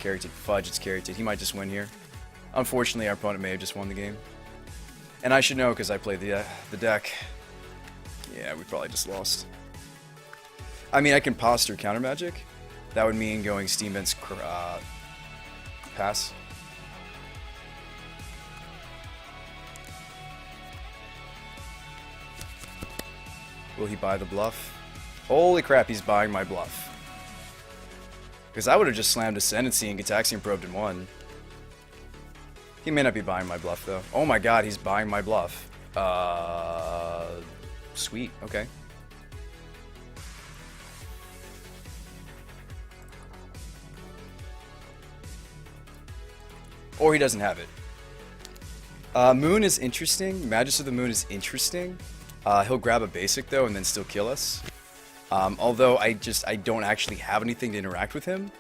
Carrington. Fudge, it's Carrington. He might just win here. Unfortunately, our opponent may have just won the game. And I should know because I played the deck. Yeah, we probably just lost. I mean, I can posture counter magic. That would mean going Steam Vent's pass. Will he buy the bluff? Holy crap, he's buying my bluff. Because I would have just slammed Ascendancy and Gitaxian Probed in one. He may not be buying my bluff, though. Oh my god, he's buying my bluff. Sweet, okay. Or he doesn't have it. Moon is interesting. Magus of the Moon is interesting. He'll grab a basic, though, and then still kill us. Although I don't actually have anything to interact with him.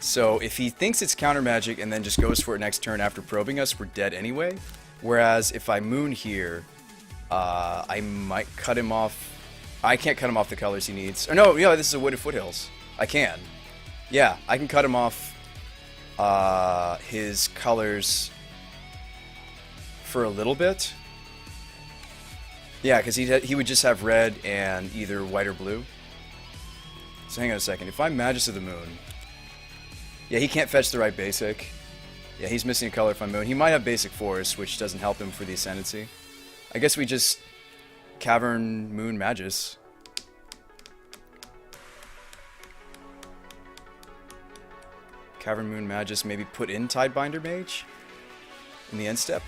So if he thinks it's counter magic and then just goes for it next turn after probing us, we're dead anyway. Whereas if I Moon here, I might cut him off. I can't cut him off the colors he needs. Or no, yeah, this is a Wooded Foothills. I can. Yeah, I can cut him off his colors for a little bit. Yeah, because he would just have red and either white or blue. So hang on a second. If I'm Magus of the Moon... Yeah, he can't fetch the right basic. Yeah, he's missing a color if I'm Moon. He might have basic Forest, which doesn't help him for the Ascendancy. I guess we just Cavern Moon Magus. Cavern Moon Magus, maybe put in Tidebinder Mage in the end step.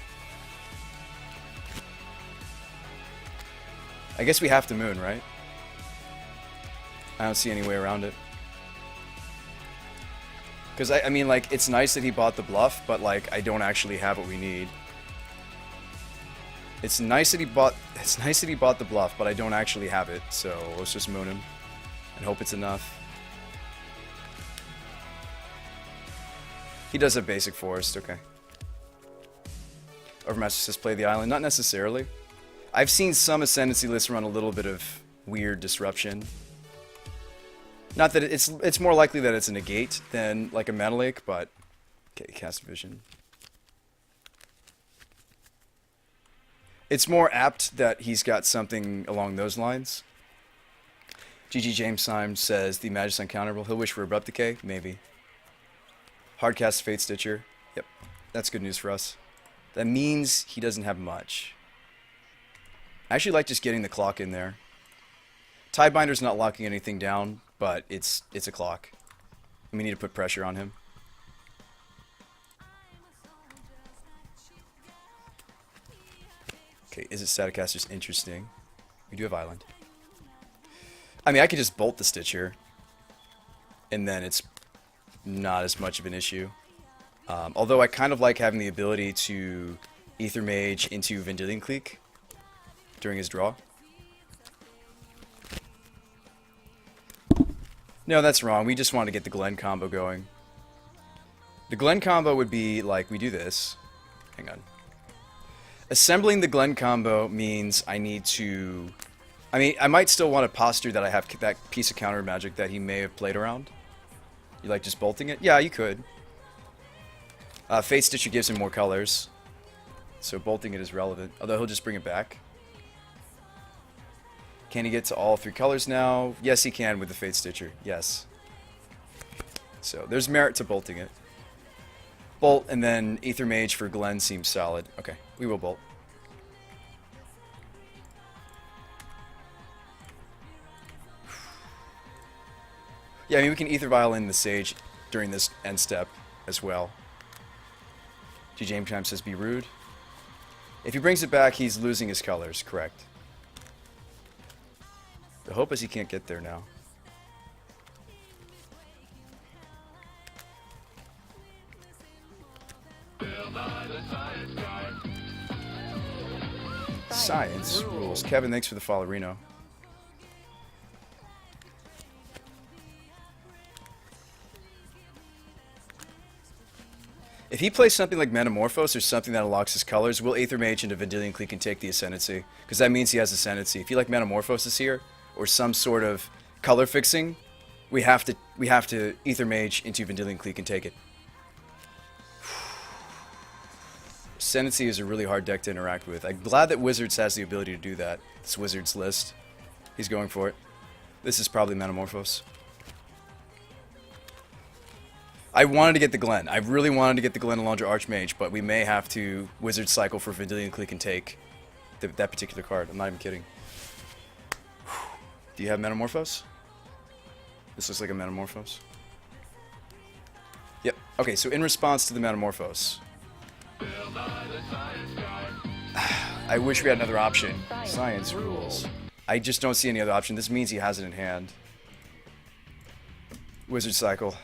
I guess we have to Moon, right? I don't see any way around it. Because, I mean, like, it's nice that he bought the bluff, but, like, I don't actually have what we need. It's nice that he bought the bluff, but I don't actually have it, so let's just Moon him and hope it's enough. He does have basic Forest, okay. Overmaster says play the island. Not necessarily. I've seen some Ascendancy lists run a little bit of weird disruption. Not that it's more likely that it's a negate than like a Mana Lake, but okay, cast Vision. It's more apt that he's got something along those lines. GG James Syme says the Magic's uncounterable. He'll wish for Abrupt Decay, maybe. Hardcast Fate Stitcher. Yep, that's good news for us. That means he doesn't have much. I actually like just getting the clock in there. Tidebinder's not locking anything down, but it's a clock. We need to put pressure on him. Okay, is it Staticaster's interesting? We do have Island. I mean, I could just bolt the Stitcher, and then it's not as much of an issue. Although I kind of like having the ability to Ether Mage into Vendilion Clique during his draw. No, that's wrong. We just want to get the Glen combo going. The Glen combo would be like we do this. Hang on. Assembling the Glen combo means I need to... I mean, I might still want to posture that I have that piece of counter magic that he may have played around. You like just bolting it? Yeah, you could. Fate Stitcher gives him more colors, so bolting it is relevant. Although he'll just bring it back. Can he get to all three colors now? Yes, he can with the Fate Stitcher. Yes. So there's merit to bolting it. Bolt and then Ether Mage for Glen seems solid. Okay, we will bolt. Yeah, I mean, we can Ether Violin the Sage during this end step as well. G. James Time says be rude. If he brings it back, he's losing his colors, correct. The hope is he can't get there now. Science rules. Kevin, thanks for the follow, Reno. If he plays something like Metamorphose or something that unlocks his colors, we'll Aether Mage into Vendilion Clique and take the Ascendancy. Because that means he has Ascendancy. If you like Metamorphosis here, or some sort of color fixing, we have to Aether Mage into Vendilion Clique and take it. Ascendancy is a really hard deck to interact with. I'm glad that Wizards has the ability to do that. This Wizards list. He's going for it. This is probably Metamorphose. I wanted to get the Glen. I really wanted to get the Glen Alondra Archmage, but we may have to Wizard cycle for Vendilion Clique and take that particular card. I'm not even kidding. Do you have Metamorphose? This looks like a Metamorphose. Yep. Okay, so in response to the Metamorphose, I wish we had another option. Science rules. I just don't see any other option. This means he has it in hand. Wizard cycle.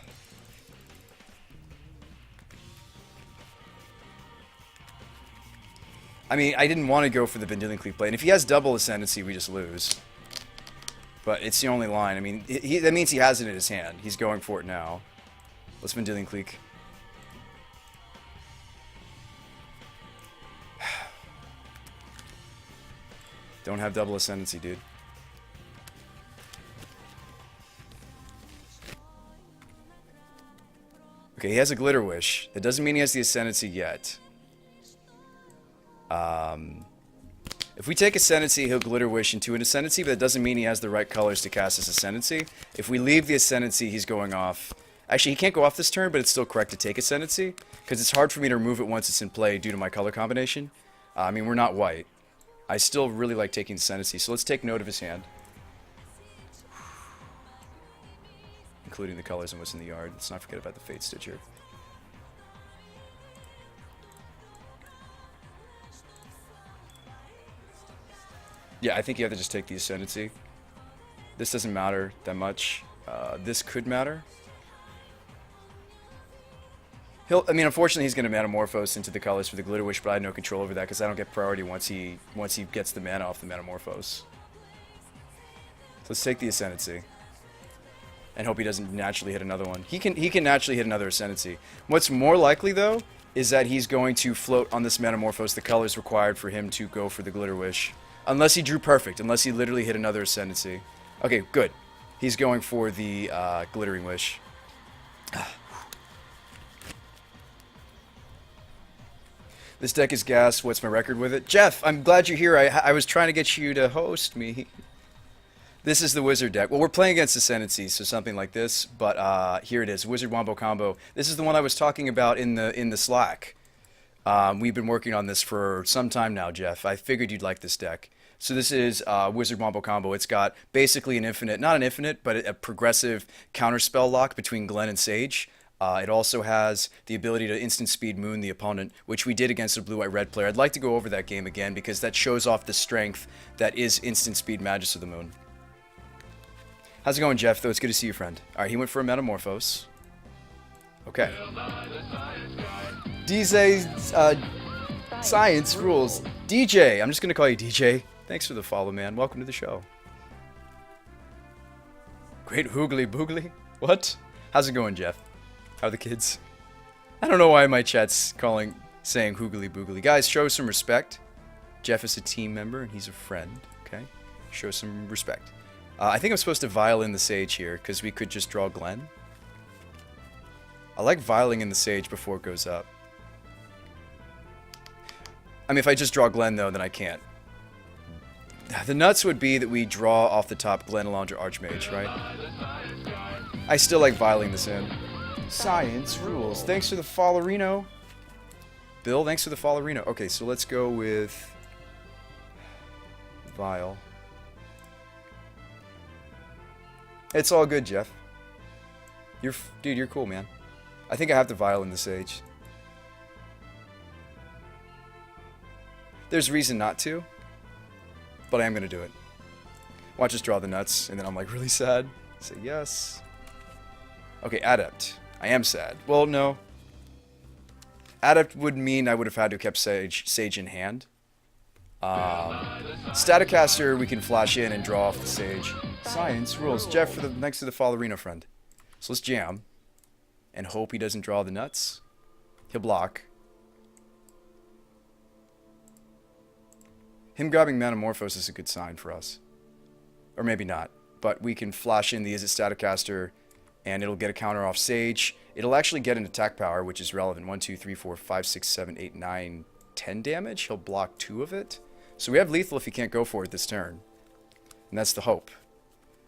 I mean, I didn't want to go for the Vendilion Clique play, and if he has double Ascendancy, we just lose. But it's the only line. I mean, that means he has it in his hand. He's going for it now. Let's Vendilion Clique. Don't have double Ascendancy, dude. Okay, he has a Glitter Wish. That doesn't mean he has the Ascendancy yet. If we take Ascendancy, he'll Glitter Wish into an Ascendancy, but that doesn't mean he has the right colors to cast his Ascendancy. If we leave the Ascendancy, he's going off. Actually, he can't go off this turn, but it's still correct to take Ascendancy, because it's hard for me to remove it once it's in play due to my color combination. I mean, we're not white. I still really like taking Ascendancy, so let's take note of his hand. Including the colors and what's in the yard. Let's not forget about the Fate Stitcher. Yeah, I think you have to just take the Ascendancy. This doesn't matter that much. This could matter. I mean, unfortunately, he's going to Metamorphose into the colors for the Glitter Wish, but I have no control over that because I don't get priority once he gets the mana off the Metamorphose. So let's take the Ascendancy. And hope he doesn't naturally hit another one. He can naturally hit another Ascendancy. What's more likely, though, is that he's going to float on this Metamorphose the colors required for him to go for the Glitter Wish. Unless he drew perfect. Unless he literally hit another Ascendancy. Okay, good. He's going for the Glittering Wish. This deck is gas. What's my record with it? Jeff, I'm glad you're here. I was trying to get you to host me. This is the Wizard deck. Well, we're playing against Ascendancy, so something like this. But here it is. Wizard Wombo Combo. This is the one I was talking about in the Slack. We've been working on this for some time now, Jeff. I figured you'd like this deck. So this is Wizard Wombo Combo. It's got basically an infinite, not an infinite, but a progressive counterspell lock between Glen and Sage. It also has the ability to instant speed Moon the opponent, which we did against a blue-white-red player. I'd like to go over that game again because that shows off the strength that is instant speed Magus of the Moon. How's it going, Jeff, though? It's good to see you, friend. Alright, he went for a Metamorphose. Okay. DJ's science rules. DJ! I'm just going to call you DJ. Thanks for the follow, man. Welcome to the show. Great hoogly boogly. What? How's it going, Jeff? How are the kids? I don't know why my chat's saying hoogly boogly. Guys, show some respect. Jeff is a team member and he's a friend. Okay? Show some respect. I think I'm supposed to vial in the Sage here because we could just draw Glen. I like vialing in the Sage before it goes up. I mean, if I just draw Glen, though, then I can't. The nuts would be that we draw off the top Glen Alondra Archmage, right? I still like vialing this in. Science rules. Thanks for the follow, Reno. Bill, thanks for the follow, Reno. Okay, so let's go with Vial. It's all good, Jeff. Dude, you're cool, man. I think I have to Vial in the Sage. There's reason not to, but I am going to do it. Watch us draw the nuts, and then I'm like really sad. Say yes. Okay, Adept. I am sad. Well, no. Adept would mean I would have had to have kept Sage in hand. Staticaster, we can flash in and draw off the Sage. Science rules. Jeff, next to the Fallerino friend. So let's jam. And hope he doesn't draw the nuts. He'll block. Him grabbing Metamorphose is a good sign for us. Or maybe not. But we can flash in the Is It Staticaster, and it'll get a counter off Sage. It'll actually get an attack power, which is relevant. 1, 2, 3, 4, 5, 6, 7, 8, 9, 10 damage. He'll block 2 of it. So we have lethal if he can't go for it this turn. And that's the hope.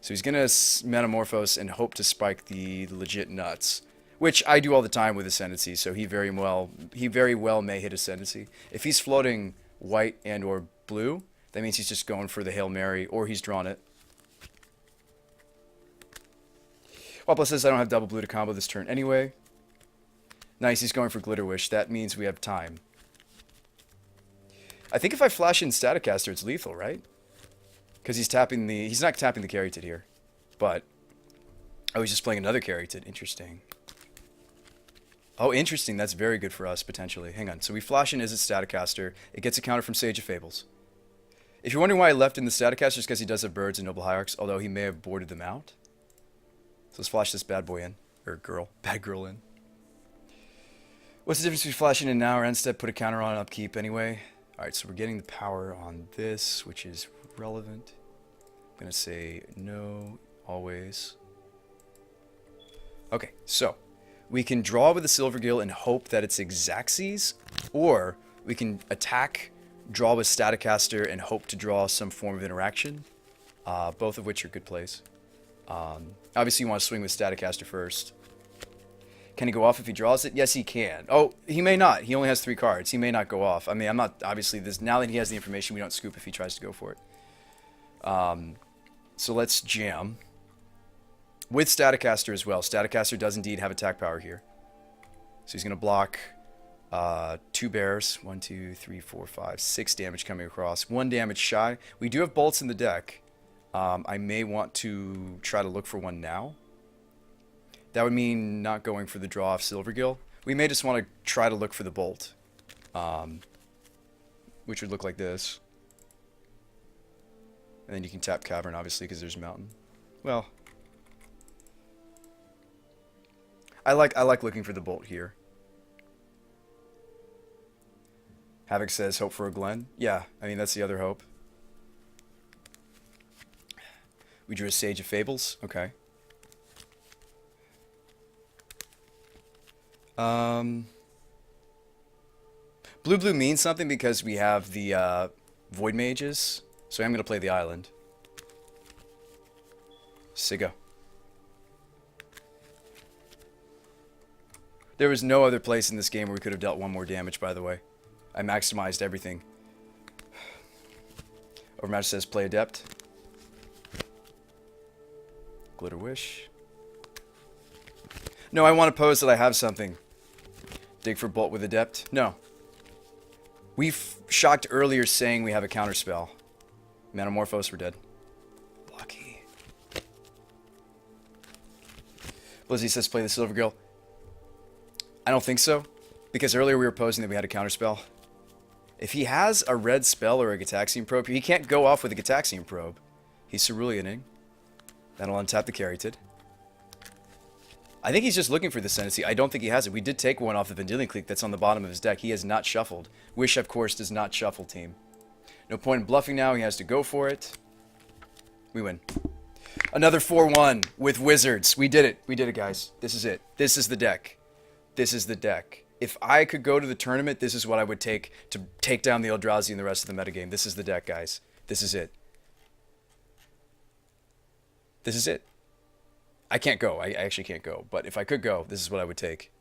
So he's going to Metamorphose and hope to spike the legit nuts. Which I do all the time with Ascendancy, so he very well may hit Ascendancy. If he's floating white and or blue, that means he's just going for the Hail Mary, or he's drawn it. Wapla says I don't have double blue to combo this turn anyway. Nice, he's going for Glitter Wish. That means we have time. I think if I flash in Staticaster, it's lethal, right? Because he's tapping the... He's not tapping the Caryatid here. But... Oh, he's just playing another Caryatid. Interesting. Oh, interesting. That's very good for us, potentially. Hang on. So we flash in Izzet Staticaster. It gets a counter from Sage of Fables. If you're wondering why I left in the Staticaster, it's because he does have birds and Noble Hierarchs, although he may have boarded them out. So let's flash this bad boy in. Or girl. Bad girl in. What's the difference between flashing in now or end step? Put a counter on upkeep anyway. Alright, so we're getting the power on this, which is relevant. I'm going to say no, always. Okay, so we can draw with the Silvergill and hope that it's Xaxes, or we can attack, draw with Staticaster, and hope to draw some form of interaction, both of which are good plays. Obviously, you want to swing with Staticaster first. Can he go off if he draws it? Yes, he can. Oh, he may not. He only has 3 cards. He may not go off. I mean, I'm not... Obviously, now that he has the information, we don't scoop if he tries to go for it. So let's jam. With Staticaster as well. Staticaster does indeed have attack power here. So he's going to block 2 bears. 1, 2, 3, 4, 5, 6 damage coming across. 1 damage shy. We do have bolts in the deck. I may want to try to look for one now. That would mean not going for the draw off Silvergill. We may just want to try to look for the bolt. Which would look like this. And then you can tap Cavern, obviously, because there's Mountain. Well... I like looking for the bolt here. Havoc says, hope for a Glen. Yeah, I mean, that's the other hope. We drew a Sage of Fables. Okay. Blue means something because we have the Void Mages. So I'm going to play the island. Sigo. There was no other place in this game where we could have dealt 1 more damage, by the way. I maximized everything. Overmatch says play Adept. Glitter Wish. No, I want to pose that I have something. Dig for Bolt with Adept. No. We've shocked earlier saying we have a counterspell. Metamorphose, we're dead. Lucky. Blizzy says play the Silvergill. I don't think so, because earlier we were posing that we had a counterspell. If he has a red spell or a Gitaxian Probe, he can't go off with a Gitaxian Probe. He's Ceruleaning. That'll untap the Caryatid. I think he's just looking for the Ascendancy. I don't think he has it. We did take one off the Vendilion Clique that's on the bottom of his deck. He has not shuffled. Wish, of course, does not shuffle, team. No point in bluffing now. He has to go for it. We win. Another 4-1 with Wizards. We did it. We did it, guys. This is it. This is the deck. This is the deck. If I could go to the tournament, this is what I would take to take down the Eldrazi and the rest of the metagame. This is the deck, guys. This is it. This is it. I can't go. I actually can't go. But if I could go, this is what I would take.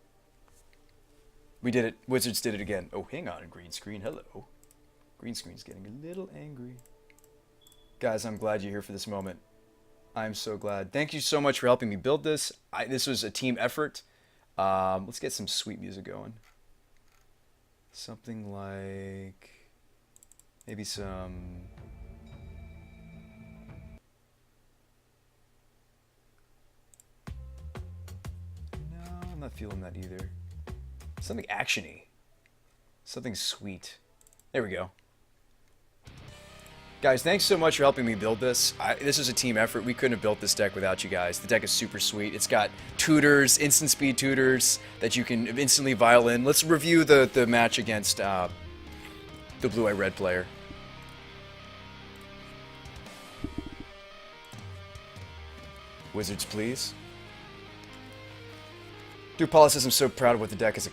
We did it. Wizards did it again. Oh, hang on. Green screen. Hello. Green screen's getting a little angry. Guys, I'm glad you're here for this moment. I'm so glad. Thank you so much for helping me build this. This was a team effort. Let's get some sweet music going. Something like... maybe some... no, I'm not feeling that either. Something action-y. Something sweet. There we go. Guys, thanks so much for helping me build this. This is a team effort. We couldn't have built this deck without you guys. The deck is super sweet. It's got tutors, instant speed tutors that you can instantly violin. Let's review the match against the blue-eye-red player. Wizards, please. Dude, Paula says I'm so proud of what the deck has